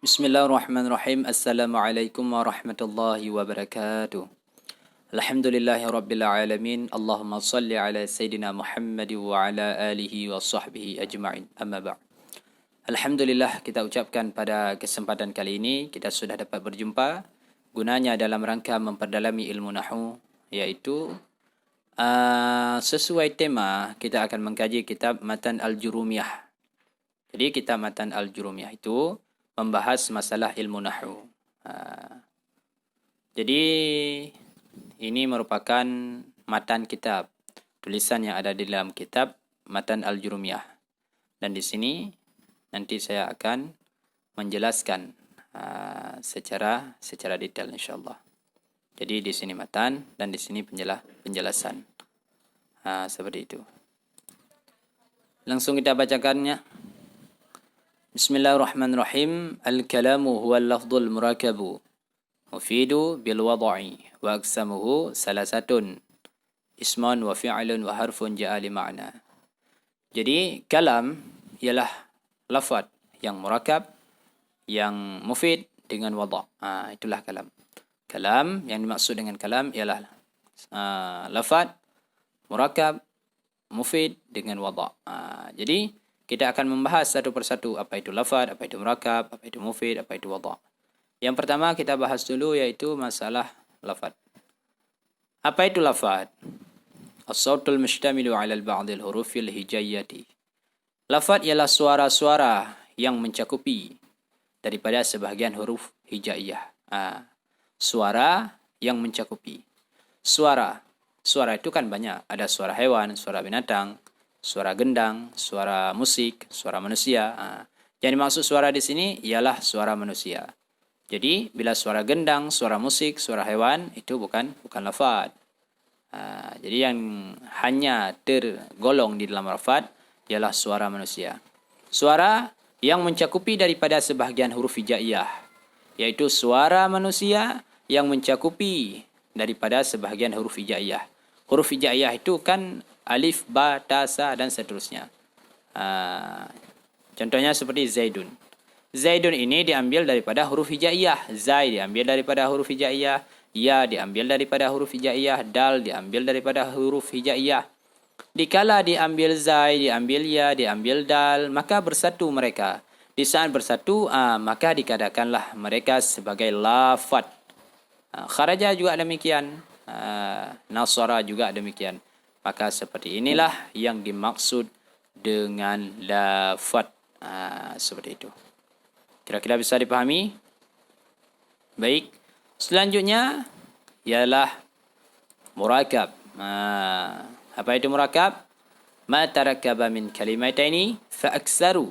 Bismillahirrahmanirrahim. Assalamualaikum warahmatullahi wabarakatuh. Alhamdulillahi rabbil alamin. Allahumma salli ala Sayyidina Muhammad wa ala alihi wa sahbihi ajma'in. Amma ba'd. Alhamdulillah, kita ucapkan pada kesempatan kali ini kita sudah dapat berjumpa. Gunanya dalam rangka memperdalami ilmu nahwu, iaitu sesuai tema kita akan mengkaji kitab Matan Al-Jurumiyah. Jadi kitab Matan Al-Jurumiyah itu membahas masalah ilmu nahwu. Jadi ini merupakan matan kitab, tulisan yang ada di dalam kitab Matan Al-Jurumiyah. Dan di sini nanti saya akan menjelaskan secara detail insyaallah. Jadi di sini matan dan di sini penjelasan. Seperti itu. Langsung kita bacakannya. Bismillahirrahmanirrahim. Al-kalamu huwa al-lafdhul murakabu mufidu bil wad'i wa aqsamuhu salasatun isman wa fi'lun wa harfun ja'a li ma'na. Jadi kalam ialah lafaz yang murakab, yang mufid dengan wad'. Itulah kalam. Kalam, yang dimaksud dengan kalam ialah lafaz murakab, mufid dengan wad'. Jadi kita akan membahas satu persatu apa itu lafaz, apa itu murakab, apa itu mufid, apa itu wad'. Yang pertama kita bahas dulu yaitu masalah lafaz. Apa itu lafaz? As-sautul mushtamilu 'ala al-ba'd al-huruf al-hijayyati. Lafaz ialah suara-suara yang mencakupi daripada sebahagian huruf hijaiyah. Suara yang mencakupi. Suara itu kan banyak. Ada suara hewan, suara binatang, suara gendang, suara musik, suara manusia. Yang dimaksud suara di sini ialah suara manusia. Jadi bila suara gendang, suara musik, suara hewan itu bukan lafaz. Jadi yang hanya tergolong di dalam lafaz ialah suara manusia. Suara yang mencakupi daripada sebahagian huruf hijaiyah, yaitu suara manusia yang mencakupi daripada sebahagian huruf hijaiyah. Huruf hijaiyah itu kan alif, ba, ta, sa dan seterusnya. Contohnya seperti Zaidun. Zaidun ini diambil daripada huruf hijaiyah. Zai diambil daripada huruf hijaiyah. Ya diambil daripada huruf hijaiyah. Dal diambil daripada huruf hijaiyah. Dikala diambil zai, diambil ya, diambil dal, maka bersatu mereka. Di saat bersatu, maka dikatakanlah mereka sebagai lafaz. Kharaja juga demikian. Nasara juga demikian. Maka seperti inilah yang dimaksud dengan lafaz. Seperti itu. Kira-kira bisa dipahami? Baik. Selanjutnya ialah murakab. Apa itu murakab? Ma tarakkaba min kalimataini fa aktsaru.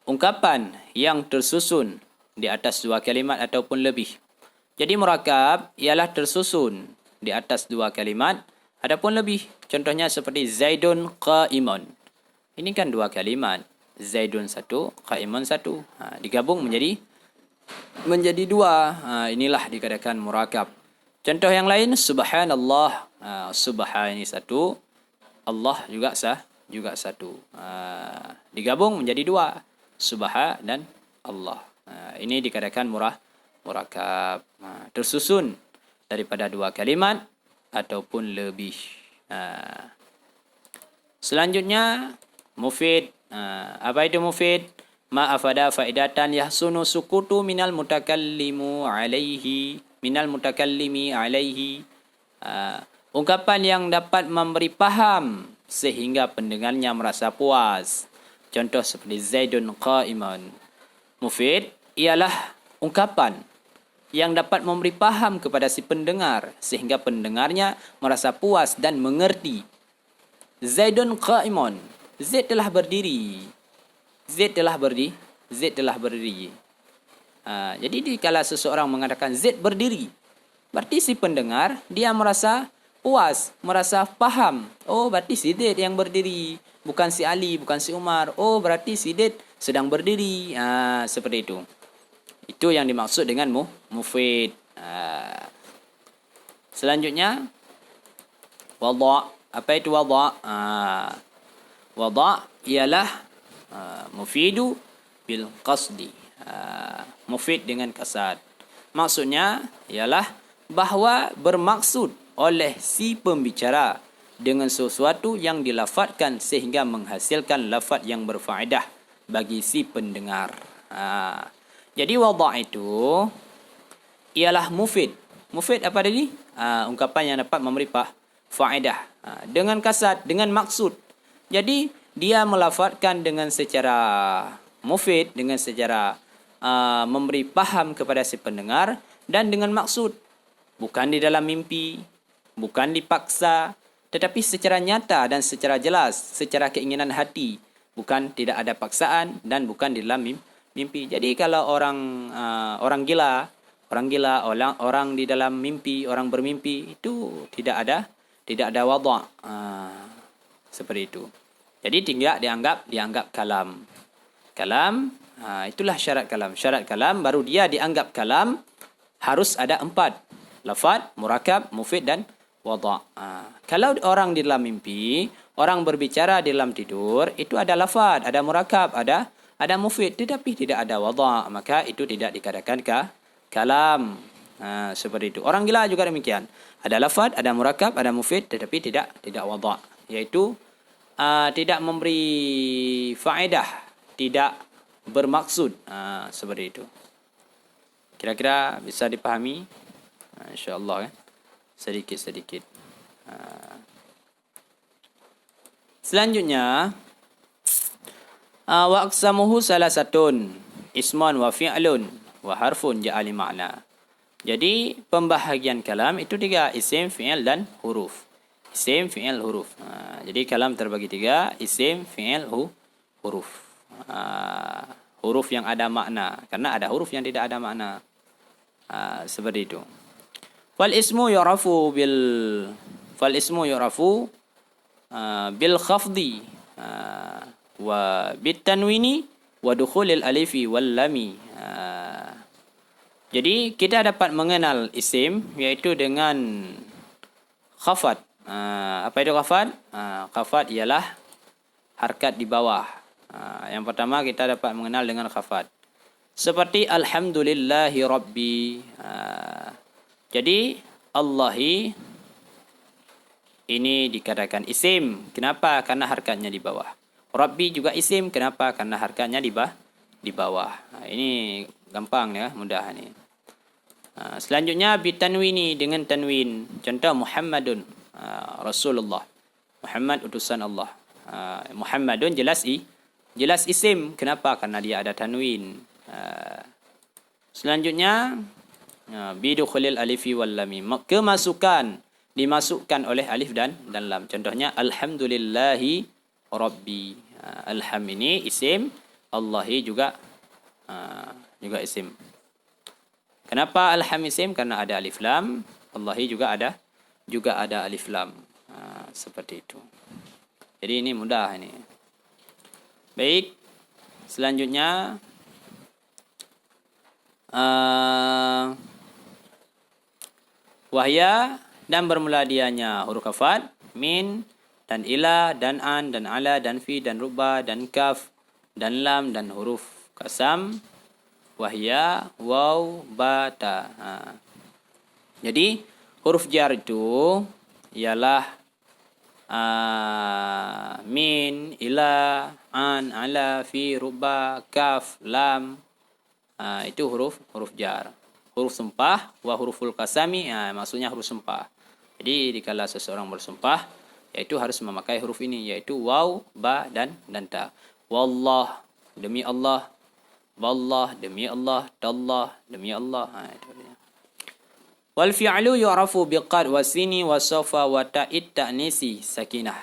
Ungkapan yang tersusun di atas dua kalimat ataupun lebih. Jadi murakab ialah tersusun di atas dua kalimat adapun lebih. Contohnya seperti Zaidun qa'imun. Ini kan dua kalimat. Zaidun satu, qa'imun satu. Digabung menjadi dua. Inilah dikatakan murakab. Contoh yang lain, subhanallah. Subhan ini satu, Allah juga satu. Digabung menjadi dua. Subha dan Allah. Ini dikatakan murakab. Tersusun daripada dua kalimat ataupun lebih. Selanjutnya mufid. Apa itu mufid? Ma afada faidatan yahsunu sukutu minal mutakallimi alaihi. Ungkapan yang dapat memberi paham sehingga pendengarnya merasa puas. Contoh seperti Zaidun qa'iman. Mufid ialah ungkapan yang dapat memberi paham kepada si pendengar sehingga pendengarnya merasa puas dan mengerti. Zaidun qa'imun. Zaid telah berdiri. Zaid telah berdiri. Jadi dikala seseorang mengatakan Zaid berdiri, berarti si pendengar dia merasa puas, merasa paham. Oh, berarti si Zaid yang berdiri, bukan si Ali, bukan si Umar. Oh, berarti si Zaid sedang berdiri. Seperti itu. Itu yang dimaksud dengan mufid. Selanjutnya wada'. Apa itu wada'? Wada' ialah mufidu bil qasdi. mufid dengan kasad. Maksudnya ialah bahawa bermaksud oleh si pembicara dengan sesuatu yang dilafadkan sehingga menghasilkan lafad yang berfaedah bagi si pendengar. Jadi wada' itu ialah mufid. Mufid apa tadi? Ungkapan yang dapat memberi faedah. Dengan kasad, dengan maksud. Jadi dia melafadkan dengan secara mufid, dengan secara memberi faham kepada si pendengar dan dengan maksud. Bukan di dalam mimpi, bukan dipaksa, tetapi secara nyata dan secara jelas, secara keinginan hati. Bukan tidak ada paksaan dan bukan di dalam mimpi. Jadi kalau orang gila, orang di dalam mimpi, orang bermimpi itu tidak ada wada'. Seperti itu. Jadi tidak dianggap kalam. Kalam, itulah syarat kalam. Syarat kalam baru dia dianggap kalam harus ada 4. Lafad, murakab, mufid dan wada'. Kalau orang di dalam mimpi, orang berbicara di dalam tidur, itu ada lafad, ada murakab, ada mufid, tetapi tidak ada wada', maka itu tidak dikatakan kalam. Seperti itu. Orang gila juga demikian. Ada lafad, ada murakab, ada mufid, tetapi tidak wada', yaitu tidak memberi faedah, tidak bermaksud. Seperti itu. Kira-kira bisa dipahami? InsyaAllah kan. Sedikit-sedikit. Selanjutnya, wa aqsamuhu salasatun isman wa fi'lun wa harfun ja'ali ma'na. Jadi pembahagian kalam itu 3, isim, fi'il dan huruf. Isim, fi'il, huruf. Jadi kalam terbagi 3, isim, fi'il, huruf. Huruf yang ada makna, karena ada huruf yang tidak ada makna. Seperti itu. Fal ismu yu'rafu bil khafdi wa bit tanwini wa dukhulil alifi wal lami. Jadi kita dapat mengenal isim iaitu dengan khafad. Apa itu khafad? Khafad ialah harkat di bawah. Yang pertama kita dapat mengenal dengan khafad. Seperti alhamdulillahi rabbi. Jadi Allahi ini dikatakan isim. Kenapa? Karena harkatnya di bawah. Rabbi juga isim. Kenapa? Karena harkatnya di bawah. Ini gampang ya, mudah ni. Selanjutnya bitanwini, dengan tanwin. Contoh Muhammadun, Rasulullah. Muhammad utusan Allah. Muhammadun jelas isim. Kenapa? Karena dia ada tanwin. Selanjutnya bidukhulil alifi wal lami, dimasukkan oleh alif dan lam. Contohnya alhamdulillahi rabbi. Alham ini isim, Allahi juga isim. Kenapa alham isim? Karena ada alif lam. Allahi juga ada alif lam. Seperti itu. Jadi ini mudah ini. Baik. Selanjutnya wahya dan bermula dianya huruf khafad, min dan ila dan an dan ala dan fi dan ruba dan kaf dan lam dan huruf kasam, wahya, waw, ba, ta. Jadi huruf jar itu ialah min, ila, an, ala, fi, ruba, kaf, lam. Itu huruf jar. Huruf sempah wa huruful kasami, maksudnya huruf sempah. Jadi dikala seseorang bersumpah, yaitu harus memakai huruf ini, yaitu waw, ba dan ta. Wallah, demi Allah. Wallah, demi Allah. Tallah, demi Allah. Itu dia. Wal fi'lu yu'rafu biqad wa sini wa safa wa ta'id ta'nisi sakinah.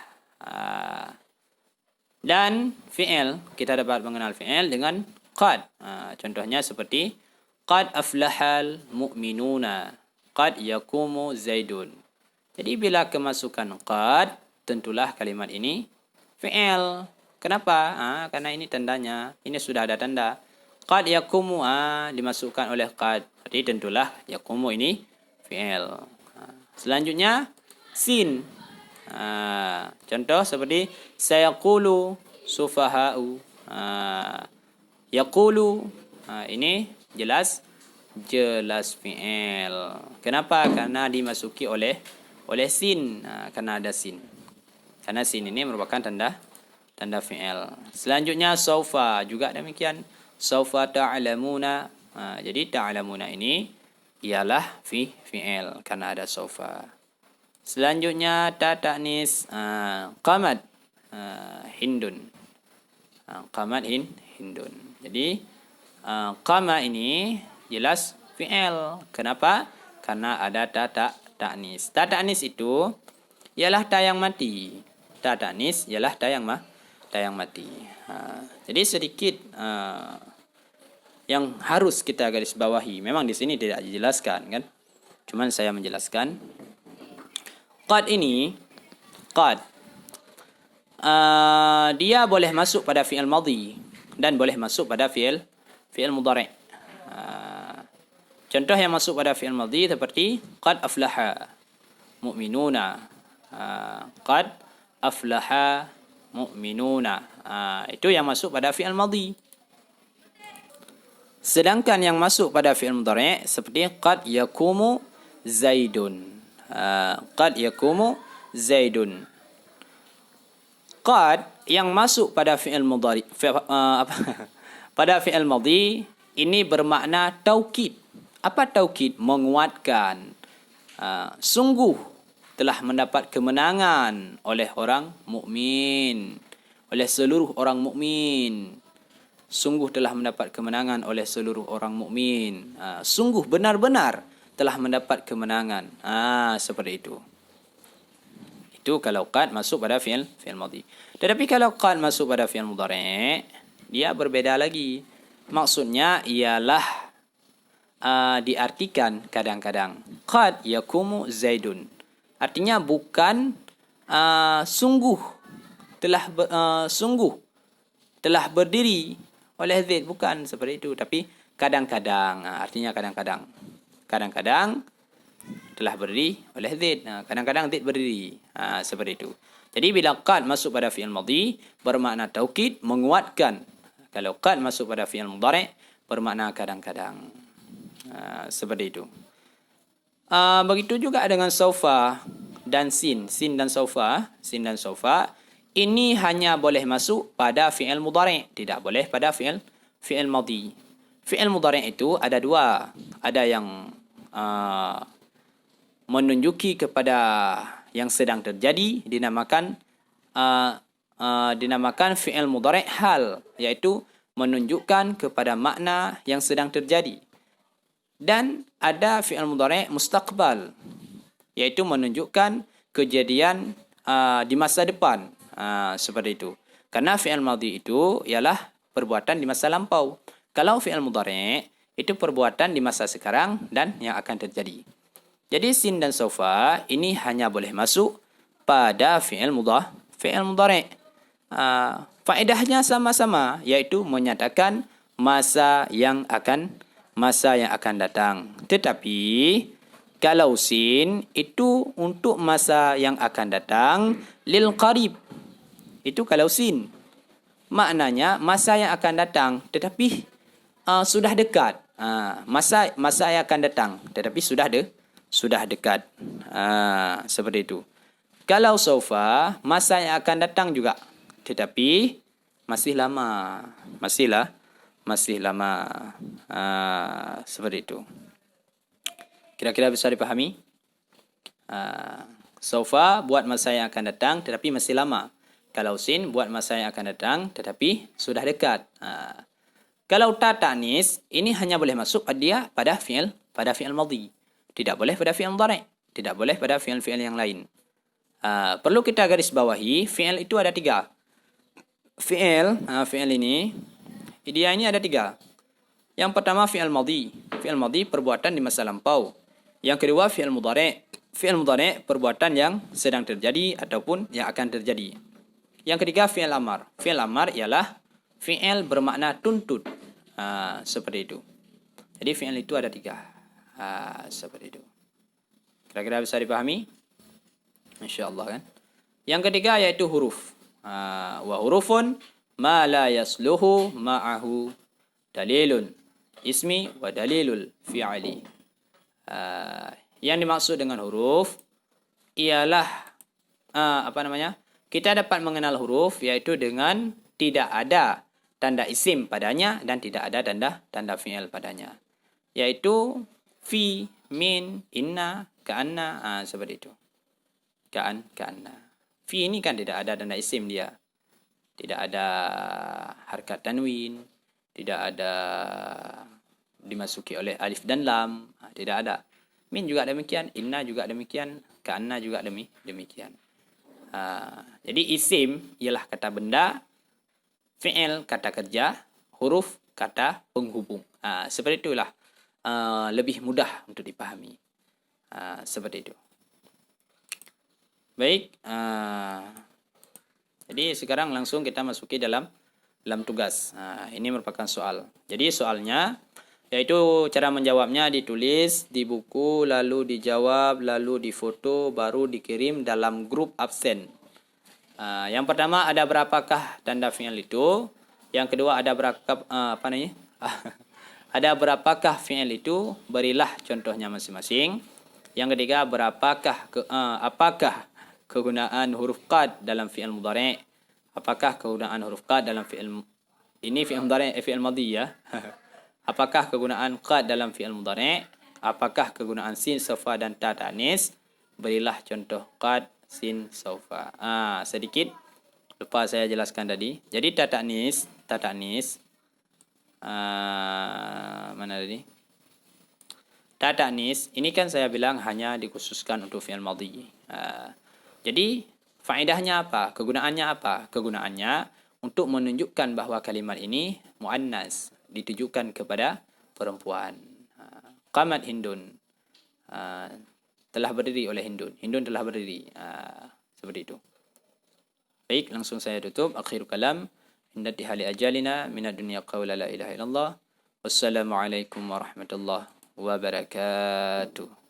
Dan fi'il, kita dapat mengenal fi'il dengan qad. Contohnya seperti qad aflahal mu'minuna, qad yakumu zaidun. Jadi bila kemasukan qad, tentulah kalimat ini fi'il. Kenapa? Karena ini tandanya, ini sudah ada tanda. Qad yakumu dimasukkan oleh qad. Jadi tentulah yakumu ini fi'il. Selanjutnya sin. Contoh seperti sayaqulu sufaha'u. Yaqulu ini jelas fi'il. Kenapa? Karena dimasuki oleh sin. Karena ada sin. Karena sin ini merupakan tanda fi'il. Selanjutnya saufa juga demikian. Saufa ta'lamuna. Jadi ta'lamuna ini ialah fi'il karena ada saufa. Selanjutnya ta ta'nis qamat hindun. Qamat hindun. Jadi qama ini jelas fi'il. Kenapa? Karena ada ta ta'nis. Ta ta'nis itu ialah ta yang mati. Ta ta'nis ialah ta yang mati. Jadi sedikit yang harus kita garis bawahi. Memang di sini tidak dijelaskan kan. Cuman saya menjelaskan. Qad ini dia boleh masuk pada fi'il madhi dan boleh masuk pada fi'il mudhari'. Contoh yang masuk pada fi'il madhi seperti qad aflaha mu'minuna. Qad aflaha mu'minuna. Itu yang masuk pada fi'il madhi. Sedangkan yang masuk pada fi'il mudhari' seperti qad yakumu zaidun. Qad yakumu zaidun. Qad yang masuk pada fi'il mudhari' pada fi'il madhi ini bermakna taukid. Apa taukid? Menguatkan. Sungguh telah mendapat kemenangan oleh orang mukmin, oleh seluruh orang mukmin. Sungguh telah mendapat kemenangan oleh seluruh orang mukmin. Sungguh benar-benar telah mendapat kemenangan. Seperti itu. Itu kalau qad masuk pada fi'il madhi. Tetapi kalau qad masuk pada fi'il mudhari', dia berbeda lagi. Maksudnya ialah diartikan kadang-kadang qad yakumu zaidun. Artinya bukan sungguh telah berdiri oleh Zaid, bukan seperti itu, tapi kadang-kadang, artinya kadang-kadang telah berdiri oleh Zaid, kadang-kadang Zaid berdiri, seperti itu. Jadi bila qad masuk pada fi'il madhi bermakna taukid, menguatkan. Kalau qad masuk pada fi'il mudhari' bermakna kadang-kadang, seperti itu. Begitu juga dengan saufa dan sin dan saufa. Ini hanya boleh masuk pada fi'il mudhari', tidak boleh pada fi'il madhi. Fi'il mudhari' itu ada dua. Ada yang menunjuki kepada yang sedang terjadi, dinamakan fi'il mudhari' hal, yaitu menunjukkan kepada makna yang sedang terjadi. Dan ada fi'il mudhari' mustaqbal, yaitu menunjukkan kejadian di masa depan. Seperti itu. Karena fi'il madhi itu ialah perbuatan di masa lampau. Kalau fi'il mudhari' itu perbuatan di masa sekarang dan yang akan terjadi. Jadi sin dan saufa ini hanya boleh masuk pada fi'il mudhari'. Faedahnya sama-sama, yaitu menyatakan masa yang akan datang. Tetapi kalau sin itu untuk masa yang akan datang lil qarib. Itu kalau sin. Maknanya masa yang akan datang tetapi sudah dekat. Masa yang akan datang tetapi sudah dekat. Seperti itu. Kalau saufa, masa yang akan datang juga tetapi masih lama. Masih lama. Seperti itu. Kira-kira bisa dipahami? Saufa buat masa yang akan datang tetapi masih lama. Kalau sin buat masa yang akan datang tetapi sudah dekat. Kalau ta ta'nis ini hanya boleh masuk pada fi'il madhi. Tidak boleh pada fi'il mudhari', tidak boleh pada fi'il yang lain. Perlu kita garis bawahi, fi'il itu ada 3. Fi'il ini ada 3. Yang pertama fi'il madhi. Fi'il madhi perbuatan di masa lampau. Yang kedua fi'il mudhari'. Fi'il mudhari' perbuatan yang sedang terjadi ataupun yang akan terjadi. Yang ketiga fi'il amar. Fi'il amar ialah fi'il bermakna tuntut. Seperti itu. Jadi fi'il itu ada 3. Seperti itu. Kira-kira bisa dipahami? InsyaAllah kan. Yang ketiga yaitu huruf. Wa hurufun ma la yasluhu ma'ahu dalilun. ismi wa dalilul fi'ali. Yang dimaksud dengan huruf ialah kita dapat mengenal huruf yaitu dengan tidak ada tanda isim padanya dan tidak ada tanda fi'il padanya. Yaitu fi, min, inna, ka'anna, seperti itu. Ka'anna. Fi ini kan tidak ada tanda isim dia. Tidak ada harkat tanwin, tidak ada dimasuki oleh alif dan lam, tidak ada. Min juga demikian, inna juga demikian, ka'anna juga demikian. Jadi isim ialah kata benda, fi'il kata kerja, huruf kata penghubung. Seperti itulah lebih mudah untuk dipahami. Seperti itu. Baik. Jadi sekarang langsung kita masuki dalam tugas. Ini merupakan soal. Jadi soalnya yaitu cara menjawabnya ditulis di buku, lalu dijawab, lalu difoto, baru dikirim dalam grup absen. Yang pertama, ada berapakah tanda fi'il itu? Yang kedua, ada berapa ada berapakah fi'il itu? Berilah contohnya masing-masing. Yang ketiga, apakah kegunaan huruf qad dalam fi'il mudhari'? Apakah kegunaan huruf qad dalam fi'il ini fi'il mudhari', fi'il madhi ya? Apakah kegunaan qad dalam fi'il mudhari'? Apakah kegunaan sin, sawfa dan ta ta'nis? Berilah contoh qad, sin, sawfa. Sedikit lupa saya jelaskan tadi. Jadi ta ta'nis mana tadi? Ta ta'nis ini kan saya bilang hanya dikhususkan untuk fi'il madhi. Jadi faedahnya apa? Kegunaannya apa? Kegunaannya untuk menunjukkan bahawa kalimat ini muannas, ditujukan kepada perempuan. Qamat Hindun. Telah berdiri oleh Hindun. Hindun telah berdiri. Seperti itu. Baik, langsung saya tutup. Akhir kalam. Indati hali ajalina minad dunya qawla la ilaha illallah. Wassalamualaikum warahmatullahi wabarakatuh.